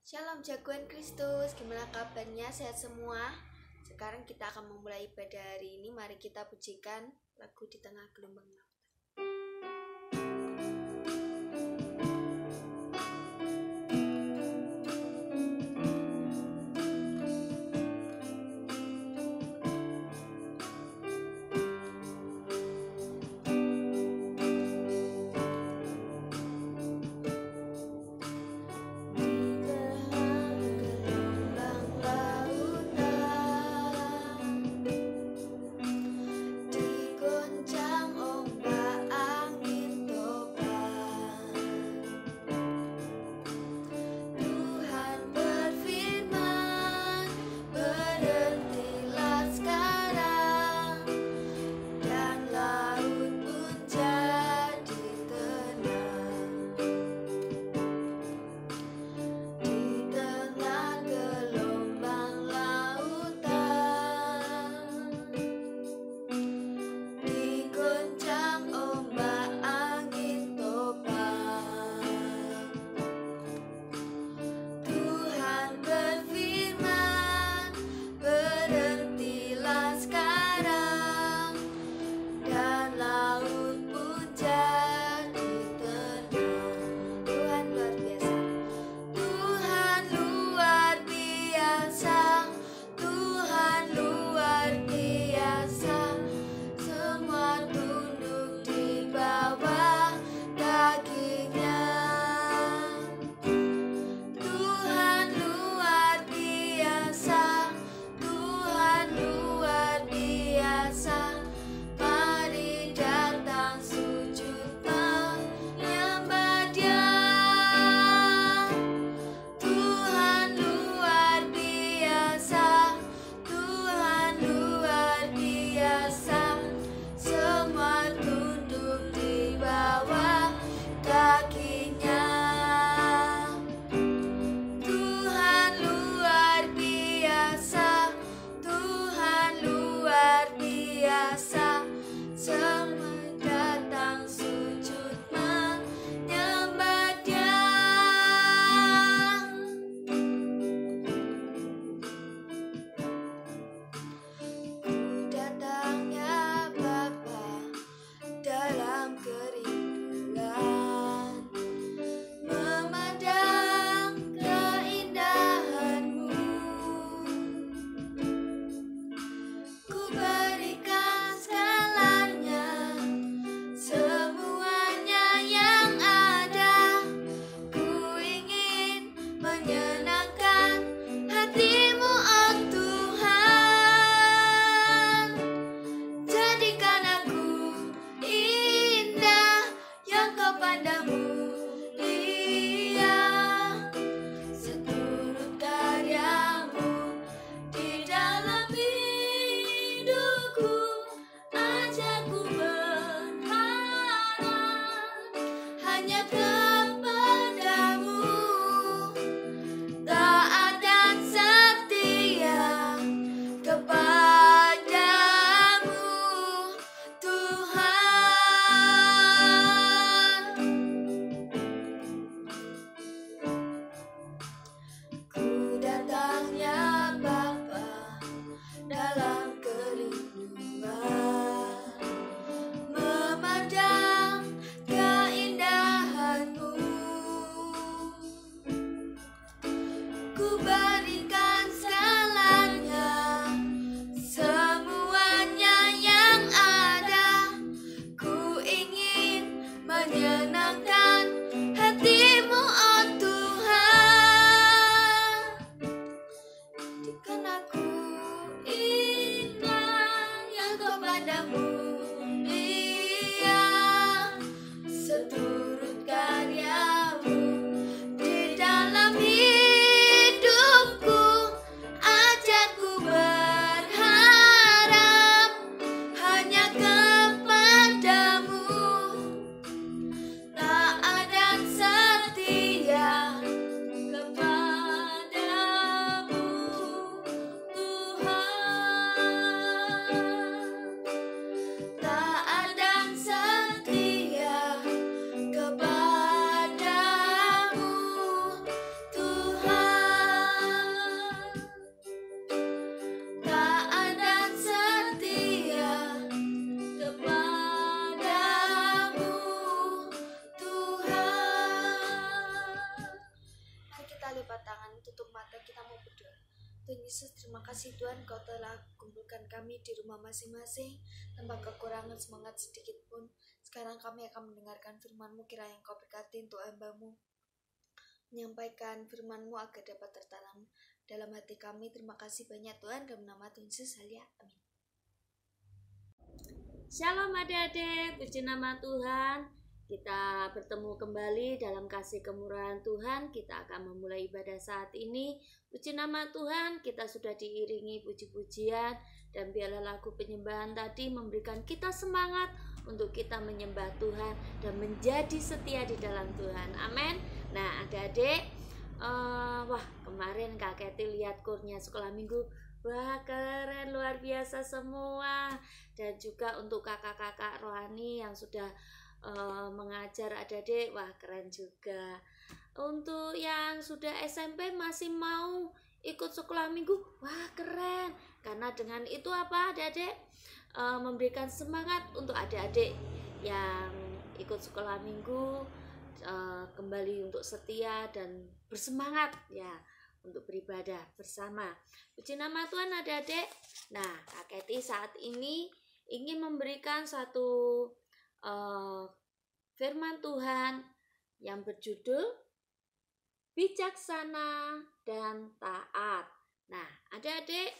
Shalom jagoan Kristus, gimana kabarnya? Sehat semua? Sekarang kita akan memulai ibadah hari ini. Mari kita pujikan lagu di tengah gelombang laut. Digoncang ombak lepas tangan, tutup mata, kita mau berdoa. Tuhan Yesus, terima kasih Tuhan, Kau telah kumpulkan kami di rumah masing-masing tanpa kekurangan semangat sedikit pun. Sekarang kami akan mendengarkan firman-Mu, kiranya Engkau berkati untuk hamba-Mu menyampaikan firman-Mu agar dapat tertanam dalam hati kami. Terima kasih banyak Tuhan, dalam nama Tuhan Yesus, amin. Shalom adik-adik, puji nama Tuhan. Kita bertemu kembali dalam kasih kemurahan Tuhan. Kita akan memulai ibadah saat ini. Puji nama Tuhan, kita sudah diiringi puji-pujian, dan biarlah lagu penyembahan tadi memberikan kita semangat untuk kita menyembah Tuhan dan menjadi setia di dalam Tuhan. Amin. Nah adik-adik, wah kemarin Kak Keti lihat kurnya sekolah minggu. Wah keren, luar biasa semua. Dan juga untuk kakak-kakak rohani yang sudah mengajar adik-adik, wah keren juga. Untuk yang sudah SMP masih mau ikut sekolah minggu, wah keren. Karena dengan itu apa adik-adik? Memberikan semangat untuk adik-adik yang ikut sekolah minggu, kembali untuk setia dan bersemangat ya untuk beribadah bersama. Puji nama Tuhan adik-adik. Nah, Kak Keti saat ini ingin memberikan satu firman Tuhan yang berjudul bijaksana dan taat. Nah, adik-adik,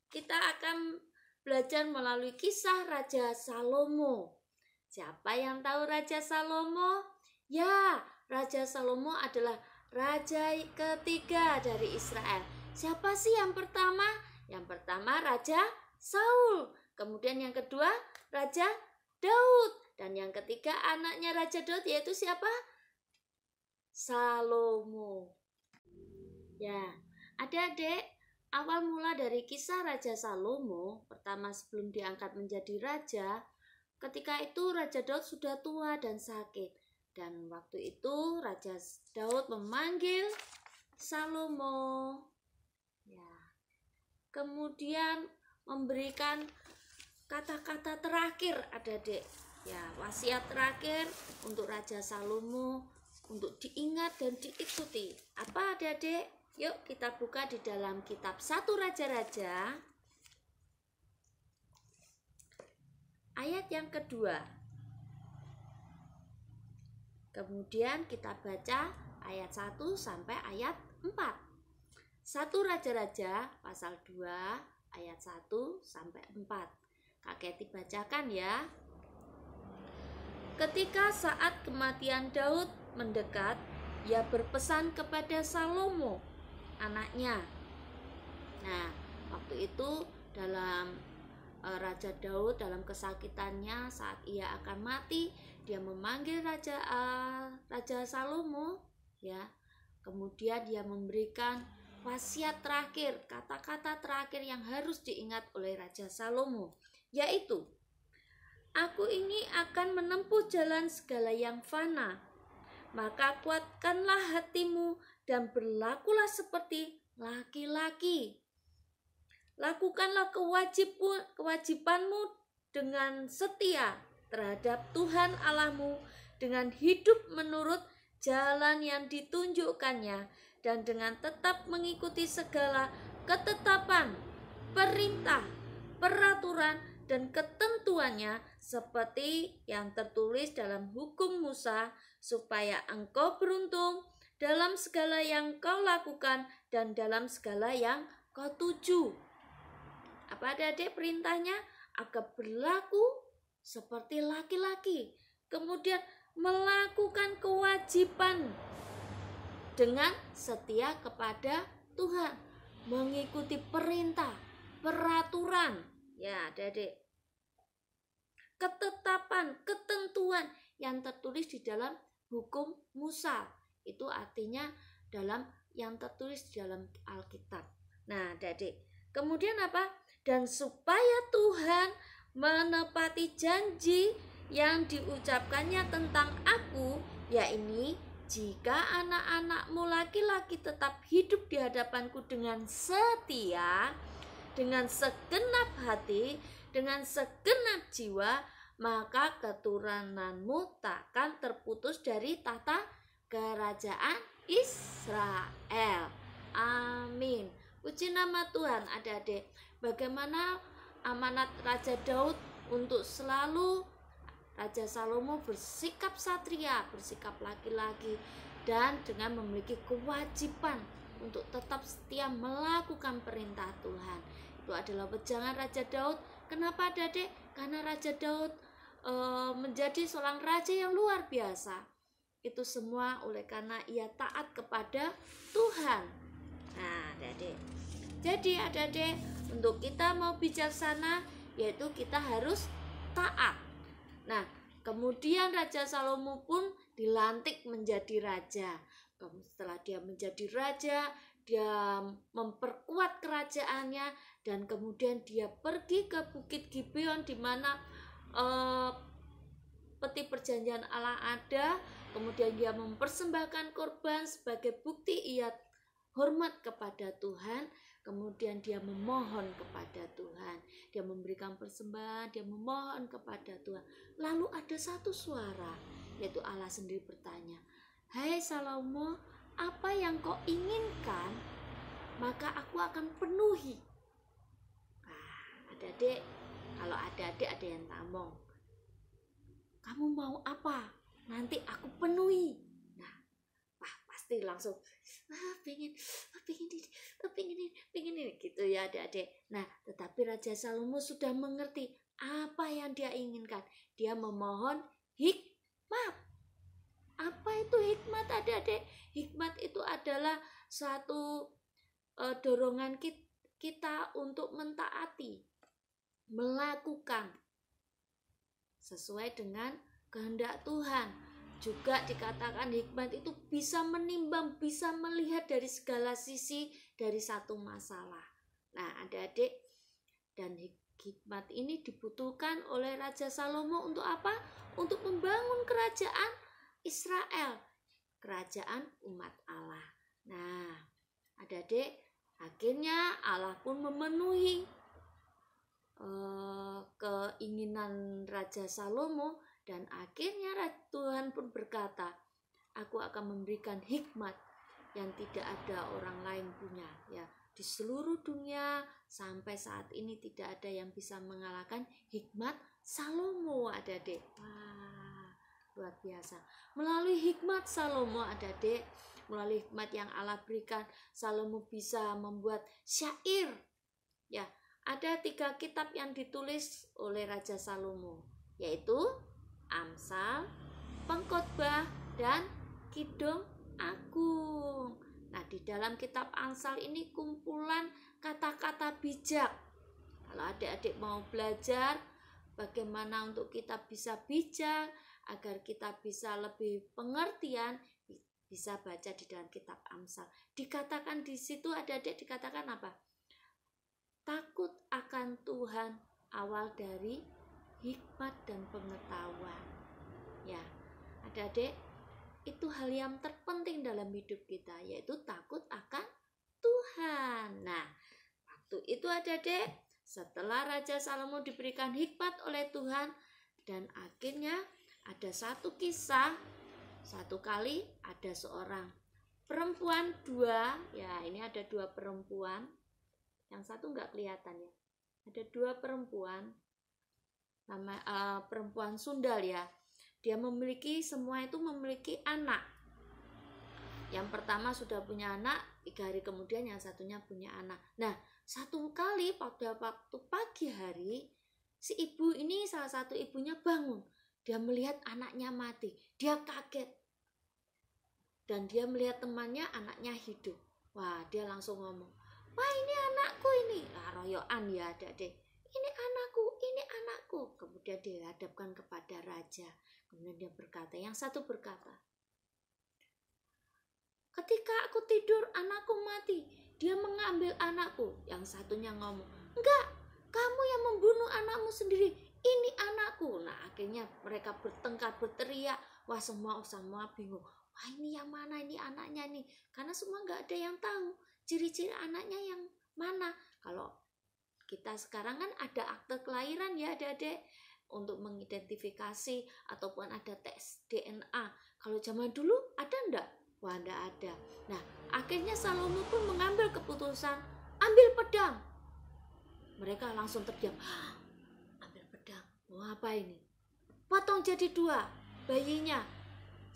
kita akan belajar melalui kisah Raja Salomo. Siapa yang tahu Raja Salomo? Ya, Raja Salomo adalah raja ketiga dari Israel. Siapa sih yang pertama? Yang pertama Raja Saul. Kemudian yang kedua Raja Daud. Dan yang ketiga anaknya Raja Daud, yaitu siapa? Salomo. Ya, adik-adik, awal mula dari kisah Raja Salomo, pertama sebelum diangkat menjadi raja, ketika itu Raja Daud sudah tua dan sakit. Dan waktu itu Raja Daud memanggil Salomo. Ya. Kemudian memberikan kata-kata terakhir adik-adik. Ya, wasiat terakhir untuk Raja Salomo untuk diingat dan diikuti. Apa adik-adik? Yuk kita buka di dalam kitab 1 Raja-Raja ayat yang kedua. Kemudian kita baca ayat 1 sampai ayat 4. 1 Raja-Raja pasal 2 ayat 1 sampai 4. Kak Keti bacakan ya. Ketika saat kematian Daud mendekat, ia berpesan kepada Salomo, anaknya. Nah, waktu itu dalam Raja Daud dalam kesakitannya saat ia akan mati, dia memanggil Raja Salomo, ya. Kemudian dia memberikan wasiat terakhir, kata-kata terakhir yang harus diingat oleh Raja Salomo, yaitu, aku ini akan menempuh jalan segala yang fana, maka kuatkanlah hatimu dan berlakulah seperti laki-laki. Lakukanlah kewajibanmu dengan setia terhadap Tuhan Allahmu, dengan hidup menurut jalan yang ditunjukkannya, dan dengan tetap mengikuti segala ketetapan, perintah, peraturan, dan ketentuannya seperti yang tertulis dalam hukum Musa, supaya engkau beruntung dalam segala yang kau lakukan dan dalam segala yang kau tuju. Apa adik-adik perintahnya? Agar berlaku seperti laki-laki, kemudian melakukan kewajiban dengan setia kepada Tuhan, mengikuti perintah, peraturan, ya adik-adik, ketetapan, ketentuan yang tertulis di dalam hukum Musa. Itu artinya dalam yang tertulis di dalam Alkitab. Nah adik-adik, kemudian apa? Dan supaya Tuhan menepati janji yang diucapkannya tentang aku, yaitu jika anak-anakmu laki-laki tetap hidup di hadapanku dengan setia, dengan segenap hati, dengan segenap jiwa, maka keturunanmu takkan terputus dari tata kerajaan Israel. Puji nama Tuhan adik-adik. Bagaimana amanat Raja Daud untuk selalu Raja Salomo bersikap satria, bersikap laki-laki, dan dengan memiliki kewajiban untuk tetap setia melakukan perintah Tuhan. Itu adalah wejangan Raja Daud. Kenapa adik-adik? Karena Raja Daud menjadi seorang raja yang luar biasa. Itu semua oleh karena ia taat kepada Tuhan. Nah, adik-adik. Jadi adik-adik, untuk kita mau bijaksana, yaitu kita harus taat. Nah, kemudian Raja Salomo pun dilantik menjadi raja. Setelah dia menjadi raja, dia memperkuat kerajaannya, dan kemudian dia pergi ke Bukit Gibeon di mana peti perjanjian Allah ada. Kemudian dia mempersembahkan korban sebagai bukti ia hormat kepada Tuhan. Kemudian dia memohon kepada Tuhan, dia memberikan persembahan, dia memohon kepada Tuhan. Lalu ada satu suara, yaitu Allah sendiri bertanya, "Hai Salomo, apa yang kau inginkan, maka aku akan penuhi." Nah, adik-adik, kalau adik-adik ada yang ngomong, "Kamu mau apa? Nanti aku penuhi." Nah, pasti langsung pengen ini gitu ya adik-adik. Nah, tetapi Raja Salomo sudah mengerti apa yang dia inginkan. Dia memohon hikmat. Apa itu hikmat adik-adik? Hikmat itu adalah satu dorongan kita untuk mentaati, melakukan sesuai dengan kehendak Tuhan. Juga dikatakan hikmat itu bisa menimbang, bisa melihat dari segala sisi dari satu masalah. Nah, adik-adik, dan hikmat ini dibutuhkan oleh Raja Salomo untuk apa? Untuk membangun kerajaan Israel, kerajaan umat Allah. Nah, adik-adik, akhirnya Allah pun memenuhi keinginan Raja Salomo. Dan akhirnya Tuhan pun berkata, "Aku akan memberikan hikmat yang tidak ada orang lain punya." Ya, di seluruh dunia sampai saat ini tidak ada yang bisa mengalahkan hikmat Salomo, adik-adik. Wah, luar biasa. Melalui hikmat Salomo, adik-adik, melalui hikmat yang Allah berikan, Salomo bisa membuat syair. Ya, ada 3 kitab yang ditulis oleh Raja Salomo, yaitu Amsal, Pengkhotbah, dan Kidung Agung. Nah, di dalam kitab Amsal ini kumpulan kata-kata bijak. Kalau adik-adik mau belajar bagaimana untuk kita bisa bijak, agar kita bisa lebih pengertian, bisa baca di dalam kitab Amsal. Dikatakan di situ adik-adik dikatakan apa? Takut akan Tuhan awal dari hikmat dan pengetahuan. Ya, adik-adik, itu hal yang terpenting dalam hidup kita, yaitu takut akan Tuhan. Nah, waktu itu adik-adik, setelah Raja Salomo diberikan hikmat oleh Tuhan, dan akhirnya ada satu kisah, satu kali ada seorang perempuan 2, ya ini ada 2 perempuan, yang satu nggak kelihatan ya, ada 2 perempuan, nama perempuan Sundal ya. Dia memiliki, semua itu memiliki anak. Yang pertama sudah punya anak, 3 hari kemudian yang satunya punya anak. Nah, satu kali pada waktu pagi hari, si ibu ini, salah satu ibunya bangun. Dia melihat anaknya mati. Dia kaget. Dan dia melihat temannya, anaknya hidup. Wah, dia langsung ngomong, "Wah, ini anakku ini." Royoan ya adik-adik. "Ini anakku, ini anakku." Kemudian dihadapkan kepada raja. Kemudian dia berkata, yang satu berkata, "Ketika aku tidur, anakku mati. Dia mengambil anakku." Yang satunya ngomong, "Enggak, kamu yang membunuh anakmu sendiri. Ini anakku." Nah, akhirnya mereka bertengkar, berteriak. Wah, semua bingung. Wah, ini yang mana, ini anaknya nih. Karena semua nggak ada yang tahu ciri-ciri anaknya yang mana. Kalau kita sekarang kan ada akte kelahiran ya adik-adik, untuk mengidentifikasi ataupun ada tes DNA. Kalau zaman dulu ada enggak? Wah, enggak ada. Nah, akhirnya Salomo pun mengambil keputusan, ambil pedang. Mereka langsung terdiam. Ambil pedang, mau apa ini? Potong jadi 2 bayinya.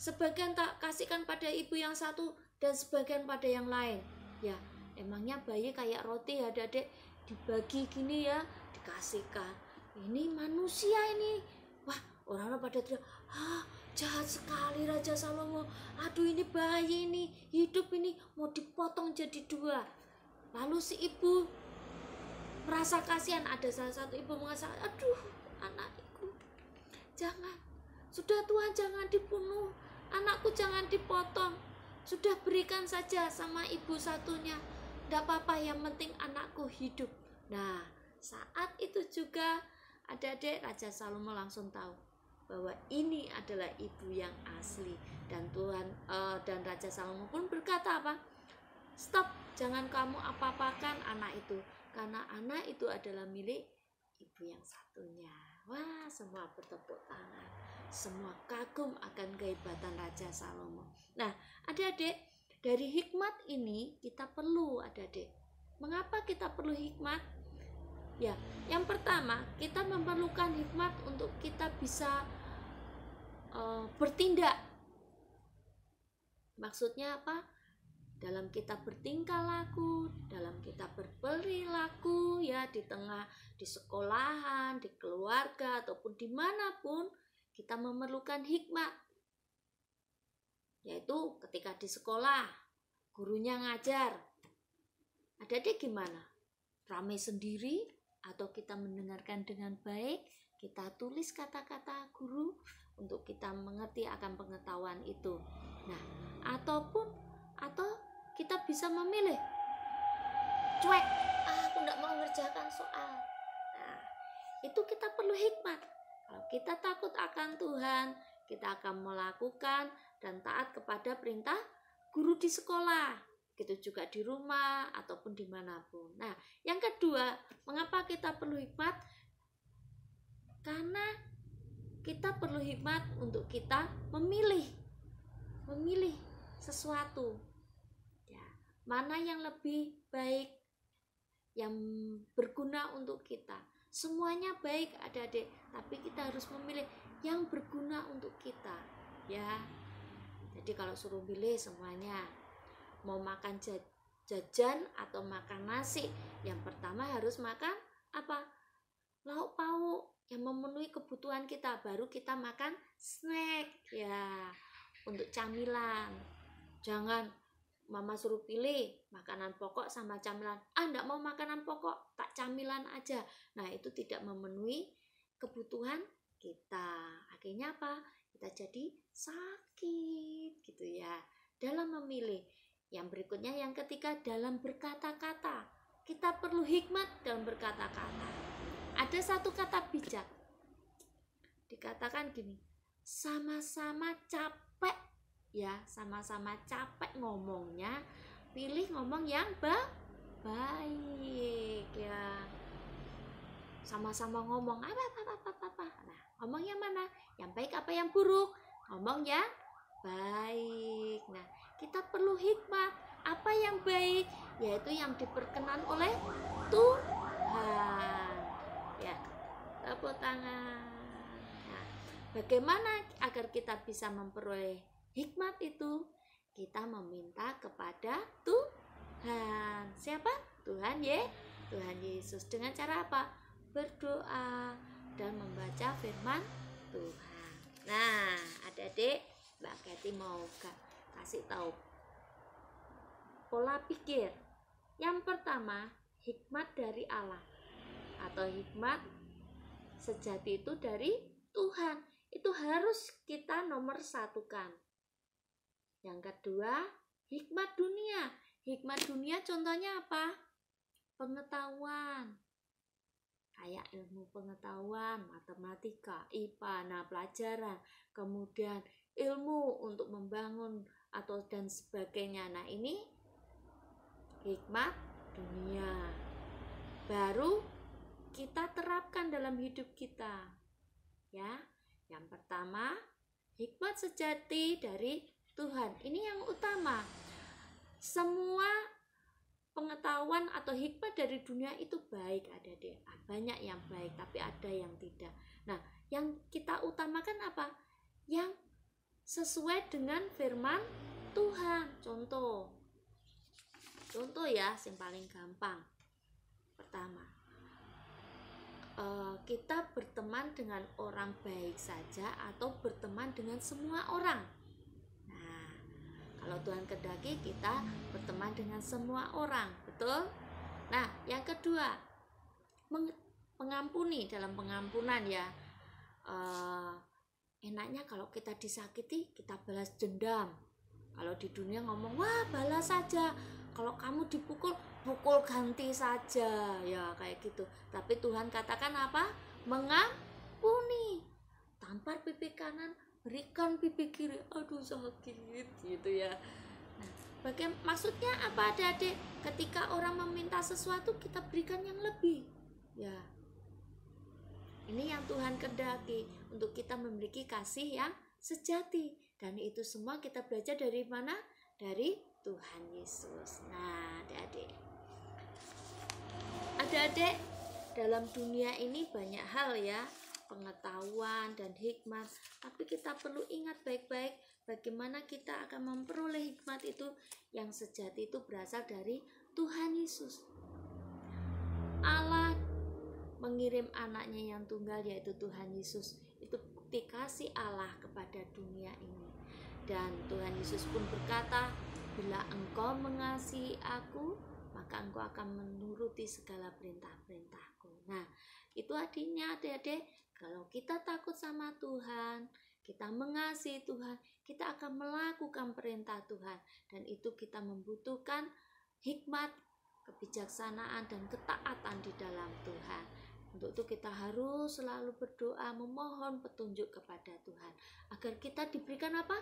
Sebagian tak kasihkan pada ibu yang satu dan sebagian pada yang lain. Ya, emangnya bayi kayak roti ya Adik-adik, dibagi gini ya, dikasihkan. Ini manusia ini. Wah, orang-orang pada teriak, jahat sekali Raja Salomo. Aduh, ini bayi ini, hidup ini mau dipotong jadi 2. Lalu si ibu merasa kasihan. Ada salah satu ibu mengatakan, aduh anakku, jangan. Sudah Tuhan, jangan dibunuh. Anakku jangan dipotong. Sudah berikan saja sama ibu satunya. Tidak apa-apa, yang penting anakku hidup. Nah, saat itu juga Adik-adik, Raja Salomo langsung tahu bahwa ini adalah ibu yang asli. Dan Tuhan dan Raja Salomo pun berkata apa? Stop, jangan kamu apa-apakan anak itu, karena anak itu adalah milik ibu yang satunya. Wah, semua bertepuk tangan, semua kagum akan kehebatan Raja Salomo. Nah, Adik-adik, dari hikmat ini kita perlu, Adik-adik. Mengapa kita perlu hikmat? Ya, yang pertama, kita memerlukan hikmat untuk kita bisa bertindak. Maksudnya apa? Dalam kita bertingkah laku, dalam kita berperilaku, ya, di tengah, di sekolahan, di keluarga, ataupun dimanapun, kita memerlukan hikmat. Yaitu ketika di sekolah, gurunya ngajar. Adik-adik gimana? Ramai sendiri atau kita mendengarkan dengan baik? Kita tulis kata-kata guru untuk kita mengerti akan pengetahuan itu. Nah, atau kita bisa memilih cuek, aku tidak mau mengerjakan soal. Nah, itu kita perlu hikmat. Kalau kita takut akan Tuhan, kita akan melakukan dan taat kepada perintah guru di sekolah. Begitu juga di rumah ataupun dimanapun. Nah, yang kedua, mengapa kita perlu hikmat? Karena kita perlu hikmat untuk kita memilih sesuatu. Ya, mana yang lebih baik, yang berguna untuk kita. Semuanya baik Adik-adik, tapi kita harus memilih yang berguna untuk kita. Ya, jadi kalau suruh pilih semuanya, mau makan jajan atau makan nasi, yang pertama harus makan apa? Lauk pauk yang memenuhi kebutuhan kita, baru kita makan snack ya, untuk camilan. Jangan mama suruh pilih makanan pokok sama camilan, enggak mau makanan pokok, tak camilan aja. Nah, itu tidak memenuhi kebutuhan kita. Akhirnya apa? Kita jadi sakit gitu ya dalam memilih. Yang berikutnya, yang ketiga, dalam berkata-kata. Kita perlu hikmat dalam berkata-kata. Ada satu kata bijak. Dikatakan gini, sama-sama capek ya, sama-sama capek ngomongnya, pilih ngomong yang baik ya. Sama-sama ngomong apa. Nah, ngomong yang mana? Yang baik apa yang buruk? Ngomong yang baik. Nah, kita perlu hikmat. Apa yang baik? Yaitu yang diperkenan oleh Tuhan. Ya, tepuk tangan. Nah, bagaimana agar kita bisa memperoleh hikmat itu? Kita meminta kepada Tuhan. Siapa? Tuhan Yesus. Dengan cara apa? Berdoa dan membaca firman Tuhan. Nah, adik-adik, Mbak Kety mau kasih tahu pola pikir. Yang pertama, hikmat dari Allah atau hikmat sejati itu dari Tuhan. Itu harus kita nomor satukan. Yang kedua, hikmat dunia. Hikmat dunia contohnya apa? Pengetahuan. Kayak ilmu pengetahuan, matematika, IPA, nah pelajaran. Kemudian ilmu untuk membangun atau dan sebagainya. Nah, ini hikmat dunia. Baru kita terapkan dalam hidup kita. Ya. Yang pertama, hikmat sejati dari Tuhan. Ini yang utama. Semua pengetahuan pengetahuan atau hikmat dari dunia itu baik, adik-adik. Banyak yang baik, tapi ada yang tidak. Nah, yang kita utamakan apa? Yang sesuai dengan firman Tuhan. Contoh ya, yang paling gampang. Pertama, kita berteman dengan orang baik saja atau berteman dengan semua orang. Nah, kalau Tuhan kehendaki kita berteman dengan semua orang, betul? Nah, yang kedua, mengampuni. Dalam pengampunan ya, enaknya kalau kita disakiti kita balas dendam. Kalau di dunia ngomong, wah balas saja, kalau kamu dipukul, pukul ganti saja, ya kayak gitu. Tapi Tuhan katakan apa? Mengampuni. Tampar pipi kanan, berikan pipi kiri. Aduh sakit gitu ya. Nah, maksudnya apa, adik-adik? Ketika orang meminta sesuatu, kita berikan yang lebih. Ya, ini yang Tuhan kehendaki, untuk kita memiliki kasih yang sejati. Dan itu semua kita belajar dari mana? Dari Tuhan Yesus. Nah, adik-adik, dalam dunia ini banyak hal ya, pengetahuan dan hikmat. Tapi kita perlu ingat baik-baik bagaimana kita akan memperoleh hikmat itu. Yang sejati itu berasal dari Tuhan Yesus. Allah mengirim anaknya yang tunggal, yaitu Tuhan Yesus. Itu bukti kasih Allah kepada dunia ini. Dan Tuhan Yesus pun berkata, bila engkau mengasihi aku, maka engkau akan menuruti segala perintah-perintahku. Nah, itu artinya adik-adik, kalau kita takut sama Tuhan, kita mengasihi Tuhan, kita akan melakukan perintah Tuhan. Dan itu kita membutuhkan hikmat, kebijaksanaan, dan ketaatan di dalam Tuhan. Untuk itu kita harus selalu berdoa, memohon petunjuk kepada Tuhan, agar kita diberikan apa?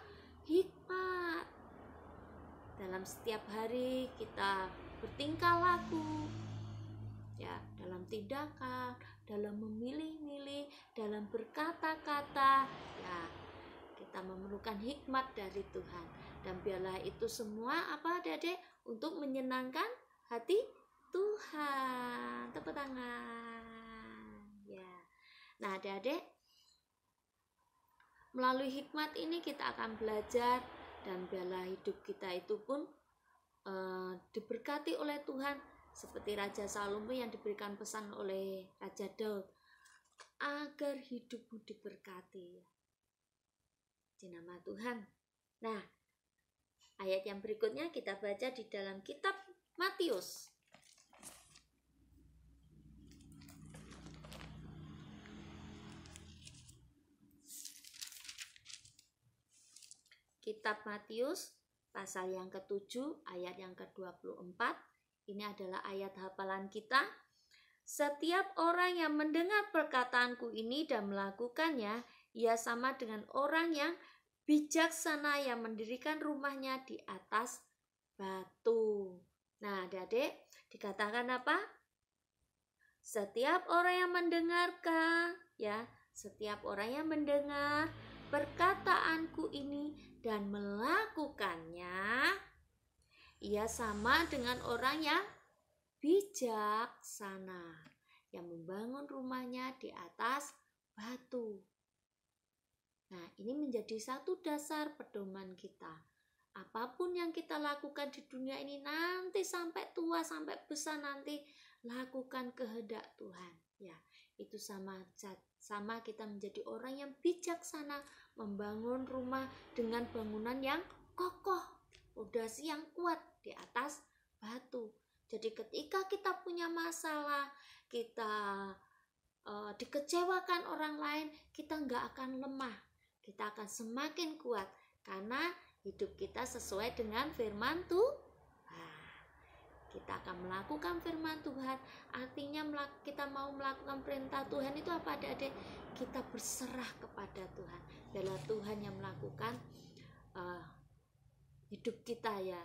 Hikmat. Dalam setiap hari kita bertingkah laku, ya, dalam tindakan, dalam memilih-milih, dalam berkata-kata, ya, kita memerlukan hikmat dari Tuhan. Dan biarlah itu semua apa, adik-adik, untuk menyenangkan hati Tuhan. Tepuk tangan. Ya. Nah, adik-adik, melalui hikmat ini kita akan belajar, dan biarlah hidup kita itu pun diberkati oleh Tuhan, seperti Raja Salomo yang diberikan pesan oleh Raja Daud, agar hidupmu diberkati. Di nama Tuhan. Nah, ayat yang berikutnya kita baca di dalam kitab Matius. Kitab Matius pasal yang ke-7 ayat yang ke-24. Ini adalah ayat hafalan kita. Setiap orang yang mendengar perkataanku ini dan melakukannya, ia sama dengan orang yang bijaksana yang mendirikan rumahnya di atas batu. Nah, adik-adik, dikatakan apa? Setiap orang yang mendengarkan, ya, setiap orang yang mendengar perkataanku ini dan melakukannya, ia sama dengan orang yang bijaksana yang membangun rumahnya di atas batu. Nah, ini menjadi satu dasar pedoman kita. Apapun yang kita lakukan di dunia ini, nanti sampai tua, sampai besar nanti, lakukan kehendak Tuhan. Ya, itu sama kita menjadi orang yang bijaksana, membangun rumah dengan bangunan yang kokoh, fondasi yang kuat di atas batu. Jadi ketika kita punya masalah, kita dikecewakan orang lain, kita nggak akan lemah, kita akan semakin kuat, karena hidup kita sesuai dengan firman Tuhan. Kita akan melakukan firman Tuhan. Artinya kita mau melakukan perintah Tuhan itu apa, adik-adik? Kita berserah kepada Tuhan. Biarlah Tuhan yang melakukan hidup kita, ya,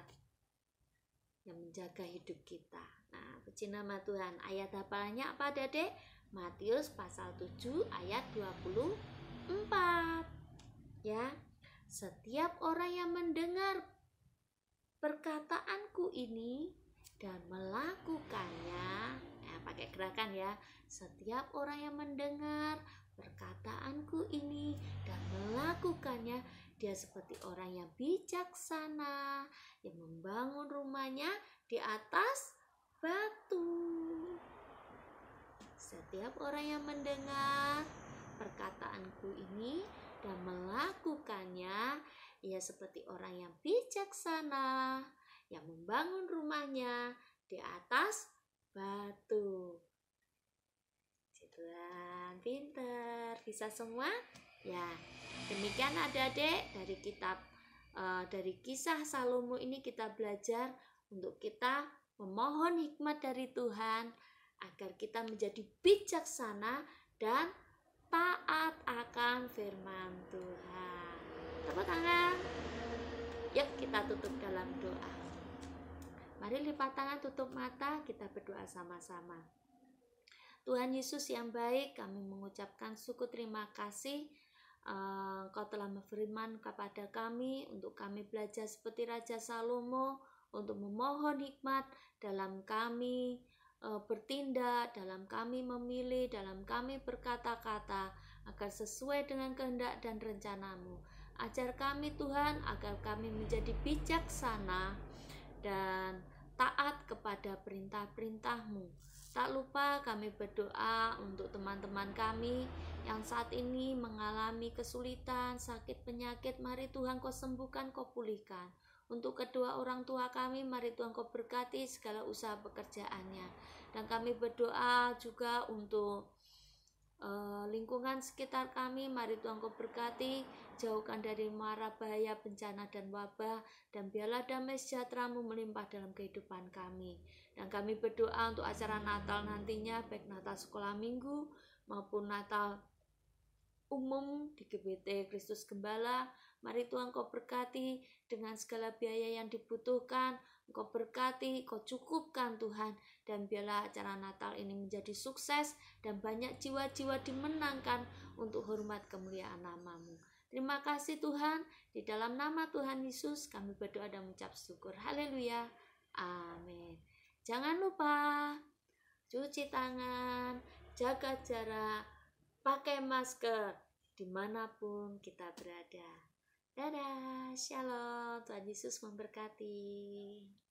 yang menjaga hidup kita. Nah, puji nama Tuhan. Ayat hafalannya apa, adik-adik? Matius pasal 7 ayat 24. Ya, setiap orang yang mendengar perkataanku ini dan melakukannya. Nah, pakai gerakan ya. Setiap orang yang mendengar perkataanku ini dan melakukannya, dia seperti orang yang bijaksana yang membangun rumahnya di atas batu. Setiap orang yang mendengar perkataanku ini dan melakukannya, ia seperti orang yang bijaksana yang membangun rumahnya di atas batu. Tuhan pinter, bisa semua? Ya, demikian adik-adik dari kitab dari kisah Salomo ini kita belajar untuk kita memohon hikmat dari Tuhan agar kita menjadi bijaksana dan taat akan firman Tuhan. Tepuk tangan. Yuk kita tutup dalam doa. Mari lipat tangan, tutup mata, kita berdoa sama-sama. Tuhan Yesus yang baik, kami mengucapkan syukur terima kasih. Engkau telah berfirman kepada kami untuk kami belajar seperti Raja Salomo, untuk memohon hikmat dalam kami bertindak, dalam kami memilih, dalam kami berkata-kata, agar sesuai dengan kehendak dan rencanamu. Ajar kami Tuhan agar kami menjadi bijaksana dan taat kepada perintah-perintah-Mu. Tak lupa kami berdoa untuk teman-teman kami yang saat ini mengalami kesulitan, sakit, penyakit. Mari Tuhan Kau sembuhkan, Kau pulihkan. Untuk kedua orang tua kami, mari Tuhan Kau berkati segala usaha pekerjaannya. Dan kami berdoa juga untuk lingkungan sekitar kami, mari Tuhan Kau berkati, jauhkan dari mara bahaya, bencana dan wabah, dan biarlah damai sejahtera-Mu melimpah dalam kehidupan kami. Dan kami berdoa untuk acara Natal nantinya, baik Natal sekolah minggu maupun Natal umum di GBT Kristus Gembala. Mari Tuhan Kau berkati dengan segala biaya yang dibutuhkan. Kau berkati, Kau cukupkan Tuhan. Dan biarlah acara Natal ini menjadi sukses dan banyak jiwa-jiwa dimenangkan untuk hormat kemuliaan nama-Mu. Terima kasih Tuhan. Di dalam nama Tuhan Yesus kami berdoa dan mengucap syukur. Haleluya. Amin. Jangan lupa cuci tangan, jaga jarak, pakai masker dimanapun kita berada. Dadah, shalom, Tuhan Yesus memberkati.